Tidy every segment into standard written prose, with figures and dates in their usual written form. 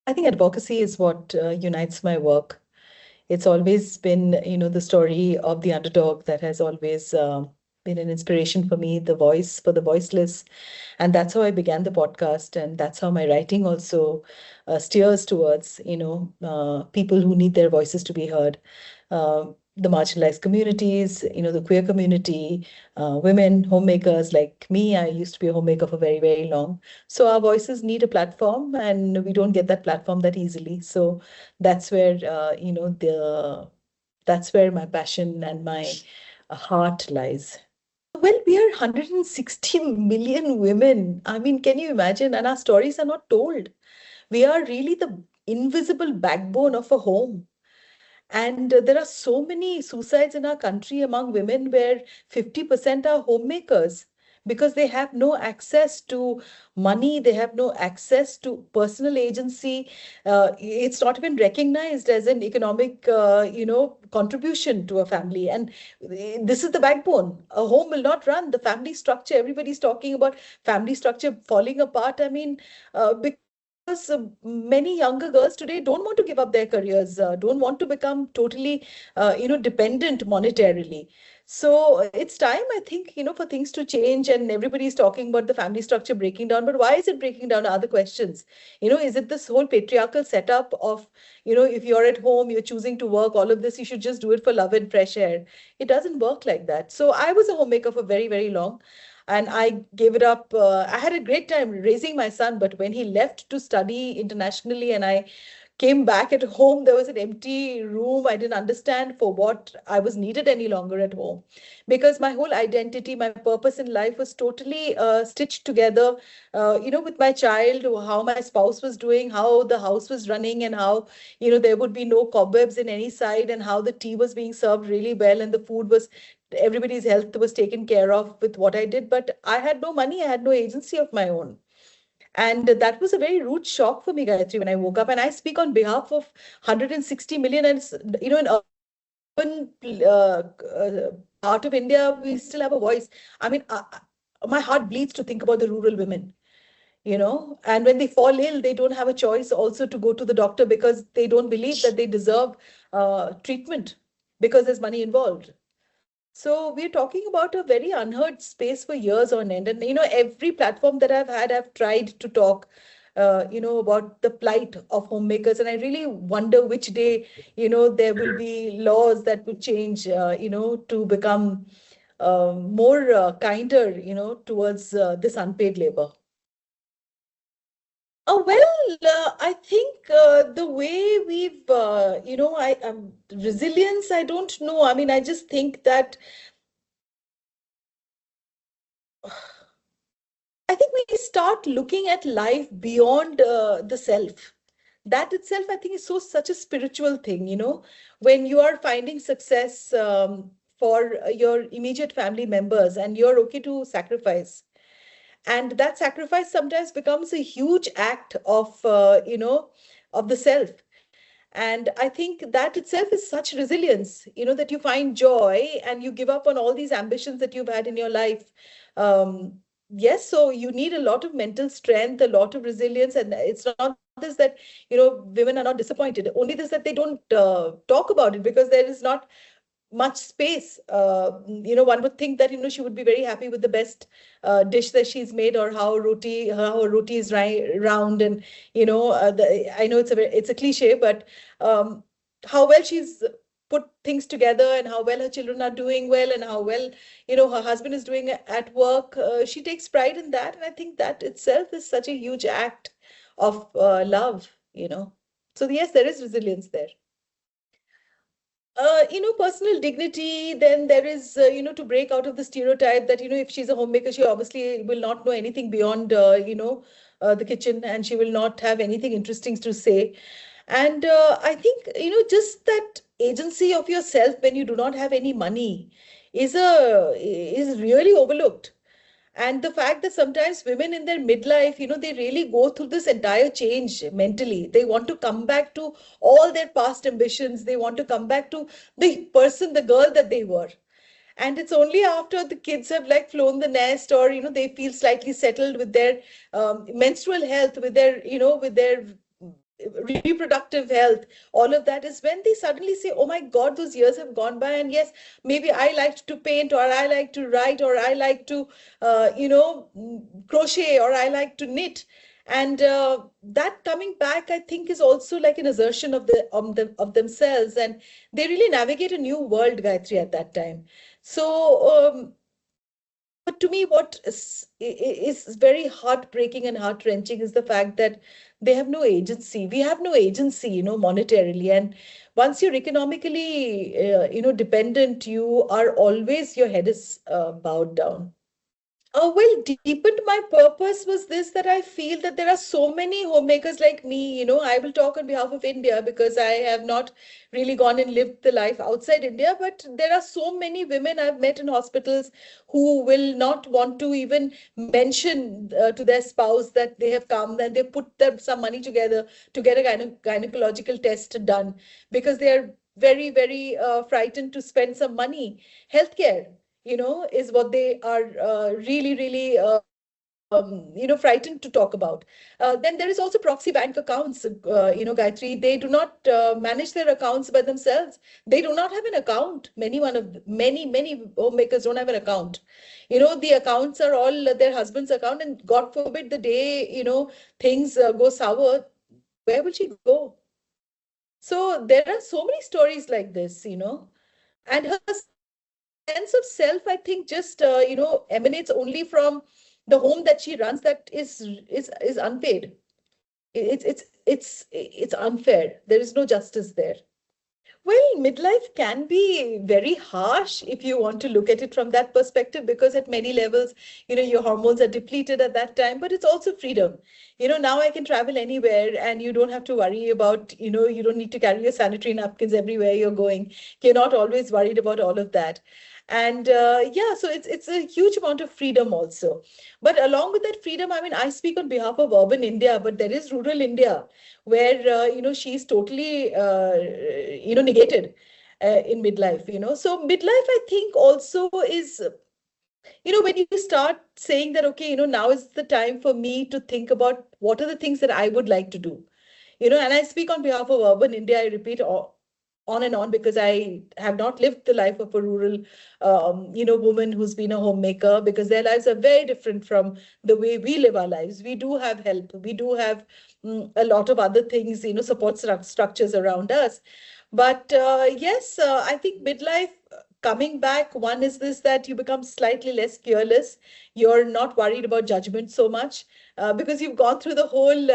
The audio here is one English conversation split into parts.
I think advocacy is what unites my work. It's always been, the story of the underdog that has always been an inspiration for me, the voice for the voiceless. And that's how I began the podcast. And that's how my writing also steers towards, people who need their voices to be heard. The marginalized communities, the queer community, women, homemakers like me. I used to be a homemaker for very, very long. So our voices need a platform, and we don't get that platform that easily. So that's where, that's where my passion and my heart lies. Well, we are 160 million women. I mean, can you imagine? And our stories are not told. We are really the invisible backbone of a home. And there are so many suicides in our country among women where 50% are homemakers because they have no access to money, they have no access to personal agency. It's not even recognized as an economic, contribution to a family. And this is the backbone. A home will not run. The family structure, everybody's talking about family structure falling apart. I mean, because many younger girls today don't want to give up their careers, don't want to become totally, dependent monetarily. So it's time, I think, for things to change. And everybody's talking about the family structure breaking down. But why is it breaking down? Are other questions. Is it this whole patriarchal setup of, if you're at home, you're choosing to work, all of this, you should just do it for love and fresh air. It doesn't work like that. So I was a homemaker for very, very long. And I gave it up. I had a great time raising my son, but when he left to study internationally and I came back at home, there was an empty room. I didn't understand for what I was needed any longer at home, because my whole identity, my purpose in life was totally stitched together, with my child, how my spouse was doing, how the house was running, and how, there would be no cobwebs in any side, and how the tea was being served really well, and the food was, everybody's health was taken care of with what I did. But I had no money, I had no agency of my own. And that was a very rude shock for me, Gayatri, when I woke up. And I speak on behalf of 160 million. And, in urban part of India, we still have a voice. I mean, my heart bleeds to think about the rural women, and when they fall ill, they don't have a choice also to go to the doctor because they don't believe that they deserve treatment because there's money involved. So we're talking about a very unheard space for years on end. And, every platform that I've had, I've tried to talk, about the plight of homemakers. And I really wonder which day, there will be laws that will change, to become more kinder, towards this unpaid labor. I think the way we've, resilience, I don't know. I mean, I just think that I think we start looking at life beyond the self. That itself, I think, is such a spiritual thing. When you are finding success for your immediate family members, and you're okay to sacrifice, and that sacrifice sometimes becomes a huge act of, of the self. And I think that itself is such resilience, that you find joy and you give up on all these ambitions that you've had in your life. Yes, so you need a lot of mental strength, a lot of resilience. And it's not this that, women are not disappointed, only this that they don't talk about it because there is not much space. One would think that, she would be very happy with the best dish that she's made, or how her roti is round. And, I know it's a cliche, but how well she's put things together, and how well her children are doing well, and how well, her husband is doing at work. She takes pride in that. And I think that itself is such a huge act of love. So yes, there is resilience there. Personal dignity. Then there is, to break out of the stereotype that, if she's a homemaker, she obviously will not know anything beyond, the kitchen, and she will not have anything interesting to say. And I think, just that agency of yourself when you do not have any money is really overlooked. And the fact that sometimes women in their midlife, they really go through this entire change mentally. They want to come back to all their past ambitions. They want to come back to the person, the girl that they were. And it's only after the kids have like flown the nest, or, they feel slightly settled with their menstrual health, with their, with their reproductive health, all of that is when they suddenly say, oh my God, those years have gone by. And yes, maybe I liked to paint, or I like to write, or I like to, crochet, or I like to knit. And that coming back, I think, is also like an assertion of themselves, and they really navigate a new world, Gayatri, at that time. So, but to me, what is very heartbreaking and heart-wrenching is the fact that they have no agency. We have no agency, monetarily. And once you're economically, dependent, you are always, your head is bowed down. Well, deepened my purpose was this, that I feel that there are so many homemakers like me. I will talk on behalf of India because I have not really gone and lived the life outside India. But there are so many women I've met in hospitals who will not want to even mention to their spouse that they have come, and they put some money together to get a gynecological test done, because they are very, very frightened to spend some money. Healthcare, is what they are really, really, frightened to talk about. Then there is also proxy bank accounts, Gayatri. They do not manage their accounts by themselves. They do not have an account. Many homemakers don't have an account. The accounts are all their husband's account, and God forbid the day, things go sour, where will she go? So there are so many stories like this, and her sense of self, I think, just emanates only from the home that she runs, that is unpaid. It's unfair. There is no justice there. Well, midlife can be very harsh if you want to look at it from that perspective, because at many levels, your hormones are depleted at that time, but it's also freedom. Now I can travel anywhere, and you don't have to worry about, you don't need to carry your sanitary napkins everywhere you're going. You're not always worried about all of that. And yeah, so it's a huge amount of freedom also. But along with that freedom, I mean, I speak on behalf of urban India, but there is rural India where she's totally negated in midlife. So midlife, I think, also is, when you start saying that, okay, now is the time for me to think about what are the things that I would like to do. And I speak on behalf of urban India. I repeat on and on, because I have not lived the life of a rural, woman who's been a homemaker, because their lives are very different from the way we live our lives. We do have help. We do have a lot of other things, support structures around us. But yes, I think midlife, coming back, one is this, that you become slightly less careless. You're not worried about judgment so much, because you've gone through the whole,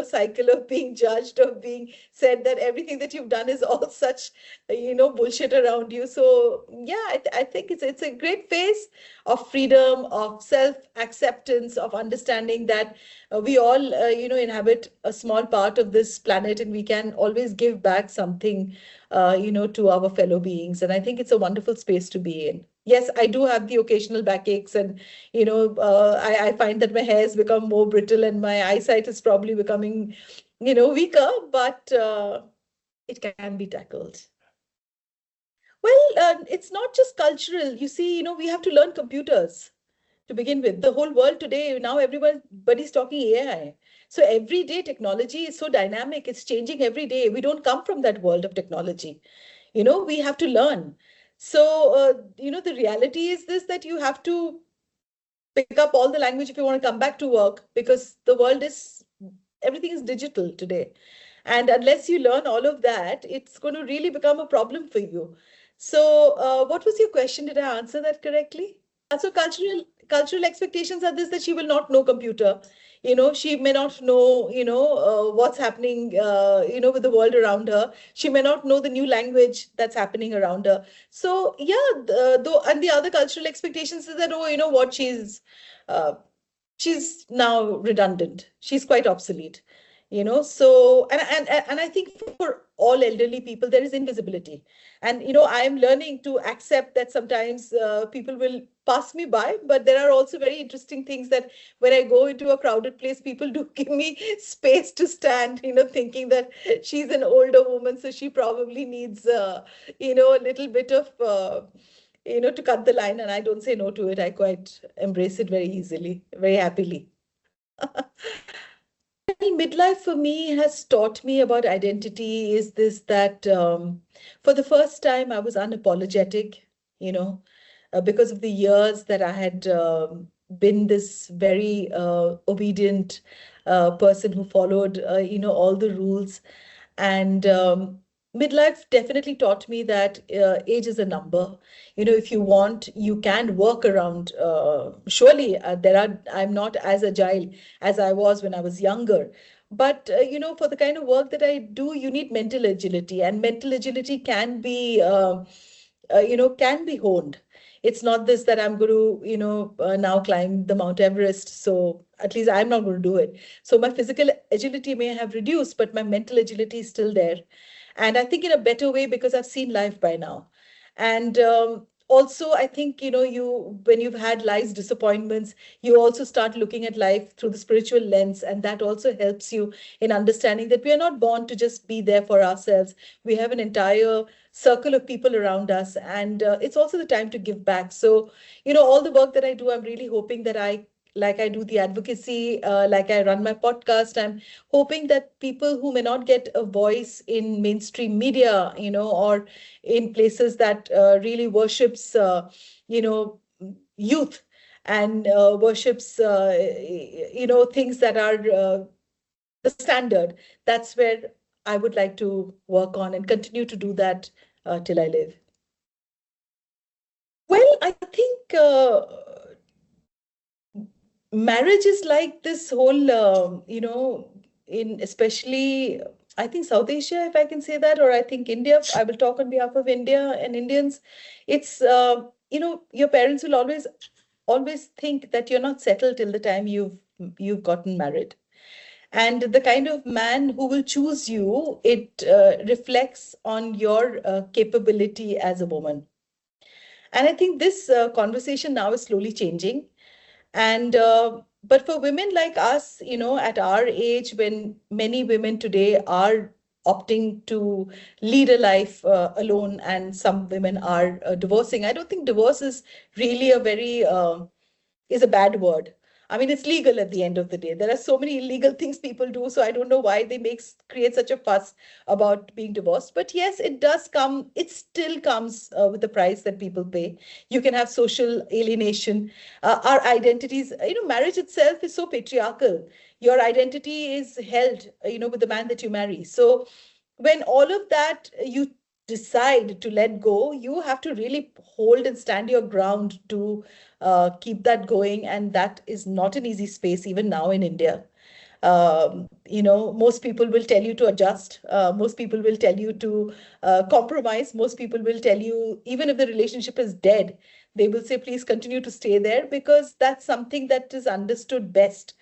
cycle of being judged, of being said that everything that you've done is all such, bullshit around you. So yeah, I think it's a great phase of freedom, of self-acceptance, of understanding that we all, inhabit a small part of this planet, and we can always give back something, to our fellow beings. And I think it's a wonderful space to be in. Yes, I do have the occasional backaches, and I find that my hair has become more brittle, and my eyesight is probably becoming, weaker, but it can be tackled. Well, it's not just cultural. You see, we have to learn computers to begin with. The whole world today, now everybody's talking AI. So every day technology is so dynamic, it's changing every day. We don't come from that world of technology. We have to learn. So, the reality is this, that you have to pick up all the language if you want to come back to work, because the world is, everything is digital today. And unless you learn all of that, it's going to really become a problem for you. So, what was your question? Did I answer that correctly? So cultural expectations are this, that she will not know computer. She may not know, what's happening, with the world around her. She may not know the new language that's happening around her. So yeah, though, and the other cultural expectations is that, oh, what, uh, she's now redundant. She's quite obsolete. So, and I think for all elderly people there is invisibility. And I am learning to accept that sometimes people will pass me by, but there are also very interesting things, that when I go into a crowded place, people do give me space to stand, thinking that she's an older woman, so she probably needs a little bit of to cut the line. And I don't say no to it. I quite embrace it very easily, very happily. Well, midlife for me has taught me about identity is this that for the first time I was unapologetic, you know, because of the years that I had been this very obedient person who followed, all the rules. And midlife definitely taught me that age is a number. If you want, you can work around. Surely, I'm not as agile as I was when I was younger. But, for the kind of work that I do, you need mental agility, and mental agility can be honed. It's not this that I'm going to, now climb the Mount Everest. So at least I'm not going to do it. So my physical agility may have reduced, but my mental agility is still there. And I think in a better way because I've seen life by now. And also, I think, when you've had life's disappointments, you also start looking at life through the spiritual lens. And that also helps you in understanding that we are not born to just be there for ourselves. We have an entire circle of people around us. And it's also the time to give back. So, all the work that I do, I'm really hoping that like I do the advocacy, like I run my podcast, I'm hoping that people who may not get a voice in mainstream media, or in places that really worships, youth and worships, things that are the standard. That's where I would like to work on and continue to do that till I live. Well, I think marriage is like this whole, in especially, I think South Asia, if I can say that, or I think India, I will talk on behalf of India and Indians. It's, your parents will always think that you're not settled till the time you've gotten married. And the kind of man who will choose you, it reflects on your capability as a woman. And I think this conversation now is slowly changing. And but for women like us, at our age, when many women today are opting to lead a life alone, and some women are divorcing, I don't think divorce is really a very is a bad word. I mean, it's legal at the end of the day. There are so many illegal things people do, so I don't know why they create such a fuss about being divorced. But yes, it does come. It still comes with the price that people pay. You can have social alienation. Our identities, marriage itself is so patriarchal. Your identity is held, with the man that you marry. So when all of that you decide to let go, you have to really hold and stand your ground to keep that going. And that is not an easy space, even now in India. Most people will tell you to adjust. Most people will tell you to compromise. Most people will tell you, even if the relationship is dead, they will say, please continue to stay there because that's something that is understood best.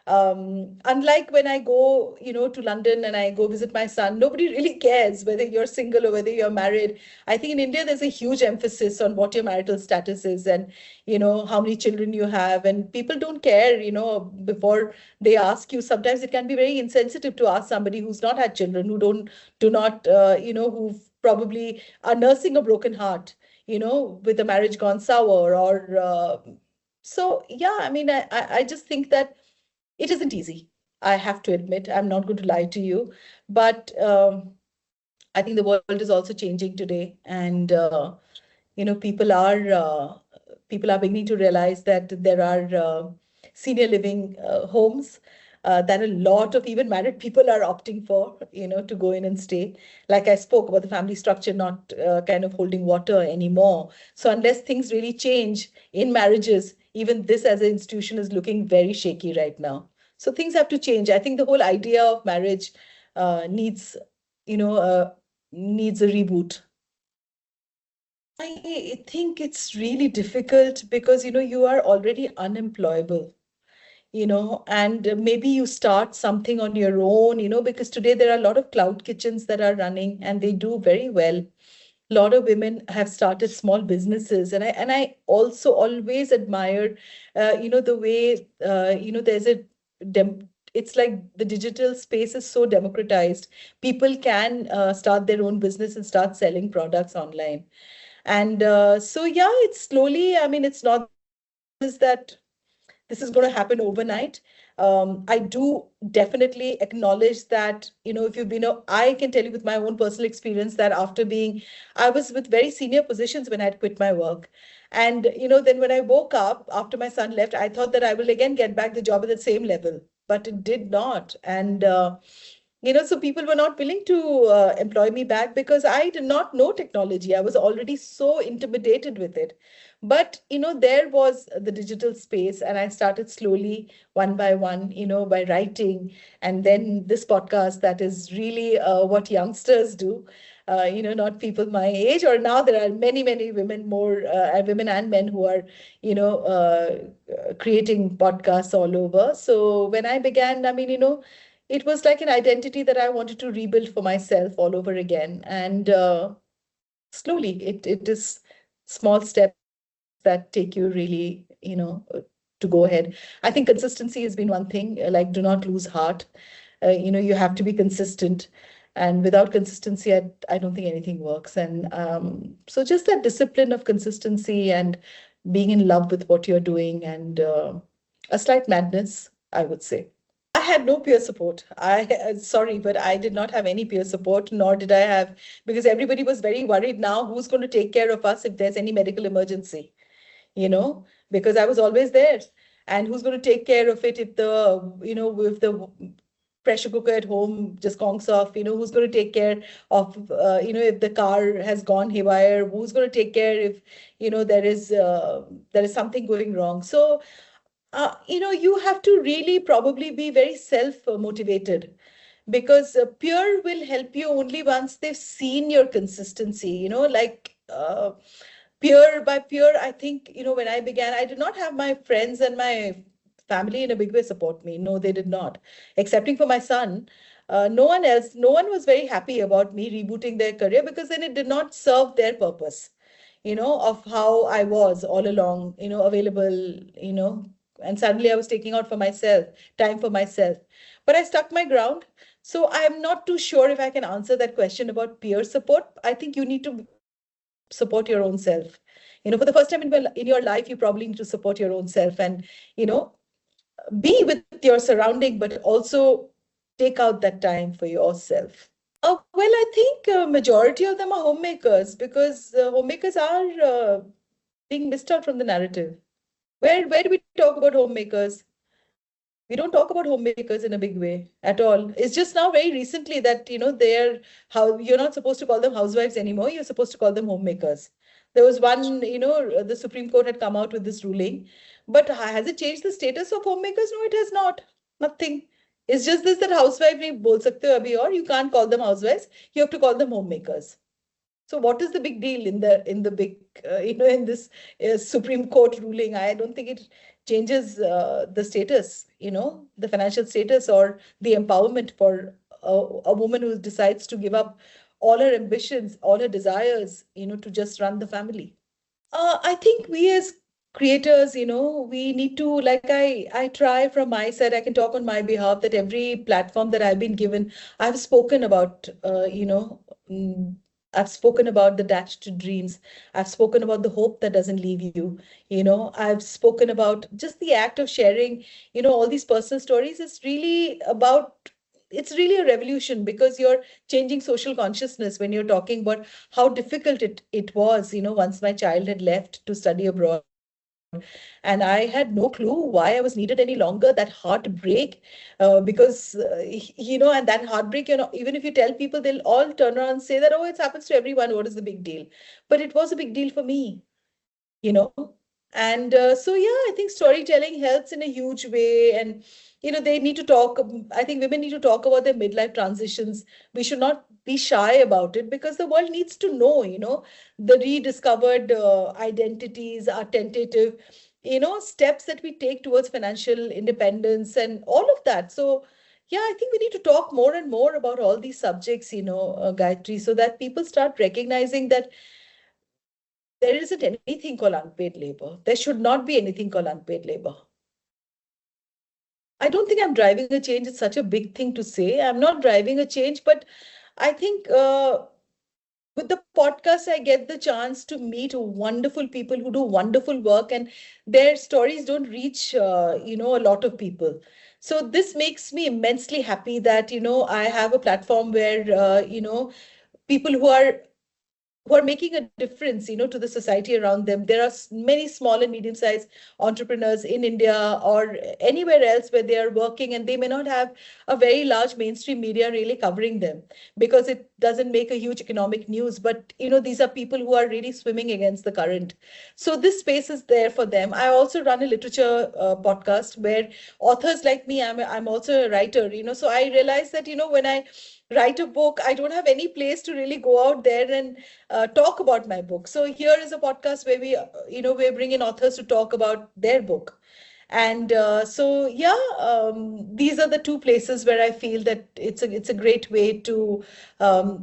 Unlike when I go, to London and I go visit my son, nobody really cares whether you're single or whether you're married. I think in India, there's a huge emphasis on what your marital status is and, how many children you have. And people don't care, before they ask you. Sometimes it can be very insensitive to ask somebody who's not had children, do not, who probably are nursing a broken heart, with a marriage gone sour or, so yeah, I mean, I just think that it isn't easy. I have to admit, I'm not going to lie to you, but I think the world is also changing today, and people are beginning to realize that there are senior living homes that a lot of even married people are opting for, to go in and stay. Like I spoke about the family structure not kind of holding water anymore. So unless things really change in marriages, even this as an institution is looking very shaky right now. So things have to change. I think the whole idea of marriage needs, you know, uh, needs a reboot. I think it's really difficult because, you are already unemployable, and maybe you start something on your own, because today there are a lot of cloud kitchens that are running and they do very well. A lot of women have started small businesses, and I also always admire, the way, there's it's like the digital space is so democratized. People can start their own business and start selling products online. And so, yeah, it's slowly, I mean, it's not is that this is going to happen overnight. I do definitely acknowledge that, if you've been, I can tell you with my own personal experience that I was with very senior positions when I had quit my work. And, then when I woke up after my son left, I thought that I will again get back the job at the same level, but it did not. And, so people were not willing to employ me back because I did not know technology. I was already so intimidated with it. But, there was the digital space, and I started slowly, one by one, by writing. And then this podcast that is really what youngsters do. Not people my age, or now there are many, many women, more women and men who are, creating podcasts all over. So when I began, I mean, it was like an identity that I wanted to rebuild for myself all over again. And slowly, it is small steps that take you really, to go ahead. I think consistency has been one thing, like do not lose heart. You have to be consistent. And without consistency, I don't think anything works. And so just that discipline of consistency and being in love with what you're doing, and a slight madness, I would say. I had no peer support. Sorry, but I did not have any peer support, nor did I have, because everybody was very worried now who's going to take care of us if there's any medical emergency, because I was always there. And who's going to take care of it if the pressure cooker at home just conks off, who's going to take care of, if the car has gone haywire, who's going to take care if, there is something going wrong. So, you have to really probably be very self motivated, because peer will help you only once they've seen your consistency, like peer by peer. I think, when I began, I did not have my friends and my family in a big way support me. No, they did not, excepting for my son. No one was very happy about me rebooting their career, because then it did not serve their purpose, of how I was all along, available, and suddenly I was taking out for myself, time for myself. But I stuck my ground. So I'm not too sure if I can answer that question about peer support. I think you need to support your own self. For the first time in your life, you probably need to support your own self, and, you know, be with your surrounding, but also take out that time for yourself. Well, I think majority of them are homemakers, because homemakers are being missed out from the narrative. Where do we talk about homemakers? We don't talk about homemakers in a big way at all. It's just now very recently that, they're how you're not supposed to call them housewives anymore. You're supposed to call them homemakers. There was one, the Supreme Court had come out with this ruling, but has it changed the status of homemakers? No, it has not. Nothing. It's just this, that housewife nahi bol sakte ho abhi, or you can't call them housewives. You have to call them homemakers. So what is the big deal in the big in this Supreme Court ruling? I don't think it changes the status, the financial status or the empowerment for a woman who decides to give up all her ambitions, all her desires, to just run the family. I think we as creators, we need to, like I try from my side, I can talk on my behalf, that every platform that I've been given, I've spoken about, mm, I've spoken about the dash to dreams. I've spoken about the hope that doesn't leave you. I've spoken about just the act of sharing, all these personal stories is really about, it's really a revolution, because you're changing social consciousness when you're talking about how difficult it was, once my child had left to study abroad. And I had no clue why I was needed any longer. That heartbreak, because, and that heartbreak, even if you tell people, they'll all turn around and say that, oh, it happens to everyone. What is the big deal? But it was a big deal for me, you know and so yeah, I think storytelling helps in a huge way. And they need to talk. I think women need to talk about their midlife transitions. We should not be shy about it, because the world needs to know, the rediscovered identities, are tentative, steps that we take towards financial independence and all of that. So yeah, I think we need to talk more and more about all these subjects, Gayatri, so that people start recognizing that there isn't anything called unpaid labor. There should not be anything called unpaid labor. I don't think I'm driving a change. It's such a big thing to say. I'm not driving a change, but I think with the podcast, I get the chance to meet wonderful people who do wonderful work, and their stories don't reach, a lot of people. So this makes me immensely happy that, I have a platform where, people who are making a difference, to the society around them. There are many small and medium-sized entrepreneurs in India or anywhere else where they are working, and they may not have a very large mainstream media really covering them because it doesn't make a huge economic news. But these are people who are really swimming against the current. So this space is there for them. I also run a literature podcast where authors like me, I'm also a writer, so I realized that, when I write a book, I don't have any place to really go out there and talk about my book. So here is a podcast where we bring in authors to talk about their book. And so yeah, these are the two places where I feel that it's a great way to uh,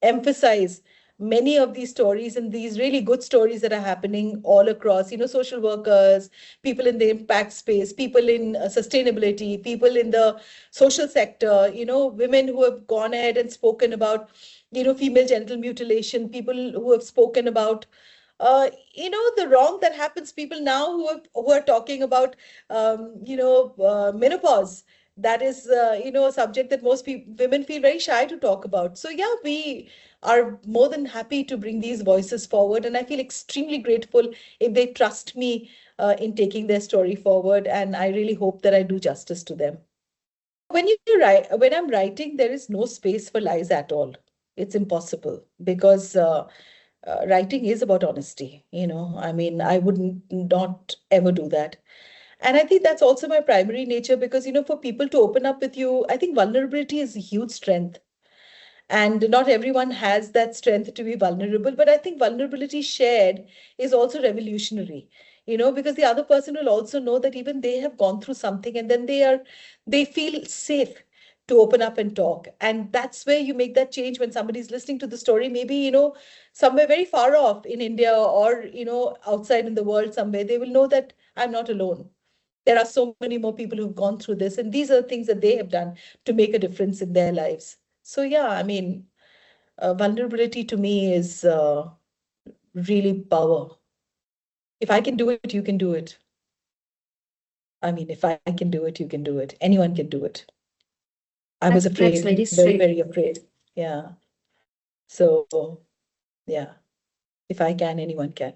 emphasize many of these stories and these really good stories that are happening all across, social workers, people in the impact space, people in sustainability, people in the social sector, women who have gone ahead and spoken about, female genital mutilation, people who have spoken about the wrong that happens, people now who are talking about menopause. That is a subject that most women feel very shy to talk about. So yeah, we are more than happy to bring these voices forward, and I feel extremely grateful if they trust me in taking their story forward, and I really hope that I do justice to them. When I'm writing, there is no space for lies at all. It's impossible because writing is about honesty. I mean, I would not ever do that. And I think that's also my primary nature because, for people to open up with you, I think vulnerability is a huge strength. And not everyone has that strength to be vulnerable. But I think vulnerability shared is also revolutionary, because the other person will also know that even they have gone through something, and then they feel safe to open up and talk. And that's where you make that change when somebody's listening to the story, maybe, somewhere very far off in India or, outside in the world somewhere, they will know that I'm not alone. There are so many more people who've gone through this, and these are the things that they have done to make a difference in their lives. So yeah, I mean, vulnerability to me is really power. If I can do it, you can do it. I mean, if I can do it, you can do it. Anyone can do it. I was That's afraid, very very, sweet. very afraid. Yeah. So yeah, if I can, anyone can.